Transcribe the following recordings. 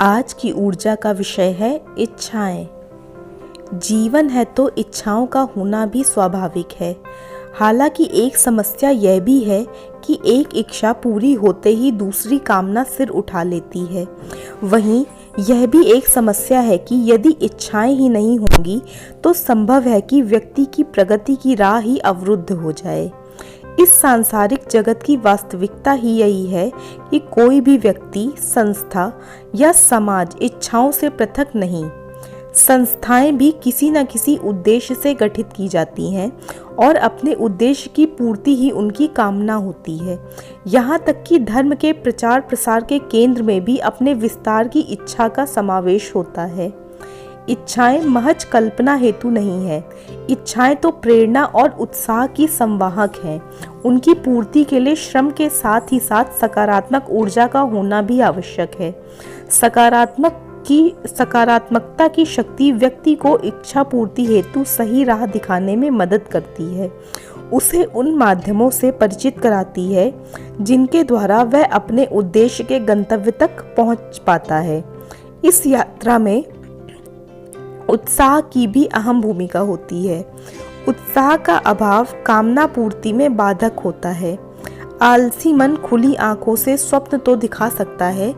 आज की ऊर्जा का विषय है इच्छाएं। जीवन है तो इच्छाओं का होना भी स्वाभाविक है। हालांकि एक समस्या यह भी है कि एक इच्छा पूरी होते ही दूसरी कामना सिर उठा लेती है। वहीं यह भी एक समस्या है कि यदि इच्छाएं ही नहीं होंगी तो संभव है कि व्यक्ति की प्रगति की राह ही अवरुद्ध हो जाए। इस सांसारिक जगत की वास्तविकता ही यही है कि कोई भी व्यक्ति, संस्था या समाज इच्छाओं से पृथक नहीं। संस्थाएं भी किसी न किसी उद्देश्य से गठित की जाती हैं और अपने उद्देश्य की पूर्ति ही उनकी कामना होती है। यहाँ तक कि धर्म के प्रचार प्रसार के केंद्र में भी अपने विस्तार की इच्छा का समावेश होता है। इच्छाएं महज कल्पना हेतु नहीं है। इच्छाएं तो प्रेरणा और उत्साह की संवाहक हैं। उनकी पूर्ति के लिए श्रम के साथ ही साथ सकारात्मक ऊर्जा का होना भी आवश्यक है। सकारात्मकता की शक्ति व्यक्ति को इच्छा पूर्ति हेतु सही राह दिखाने में मदद करती है। उसे उन माध्यमों से परिचित कराती है जिनके द्वारा वह अपने उद्देश्य के गंतव्य तक पहुंच पाता है। इस यात्रा में उत्साह की भी अहम भूमिका होती है। उत्साह का अभाव कामना पूर्ति में बाधक होता है। आलसी मन खुली आंखों से स्वप्न तो दिखा सकता है,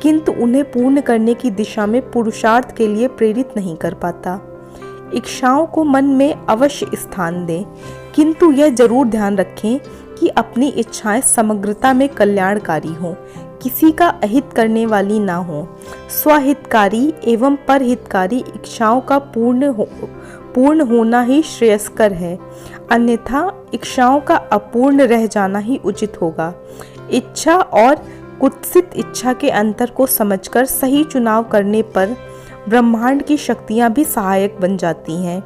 किंतु उन्हें पूर्ण करने की दिशा में पुरुषार्थ के लिए प्रेरित नहीं कर पाता। इच्छाओं को मन में अवश्य स्थान दें, किंतु यह जरूर ध्यान रखें कि अपनी इच्छाएं समग्रता में कल्याणकारी हों, किसी का अहित करने वाली ना हो। स्वहितकारी एवं परहितकारी इच्छाओं का पूर्ण होना ही श्रेयस्कर है, अन्यथा इच्छाओं का अपूर्ण रह जाना ही उचित होगा। इच्छा और कुत्सित इच्छा के अंतर को समझकर सही चुनाव करने पर ब्रह्मांड की शक्तियां भी सहायक बन जाती हैं।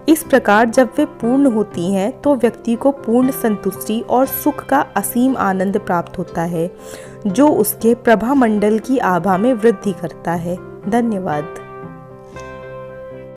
इस प्रकार जब वे पूर्ण होती हैं तो व्यक्ति को पूर्ण संतुष्टि और सुख का असीम आनंद प्राप्त होता है, जो उसके प्रभामंडल की आभा में वृद्धि करता है। धन्यवाद।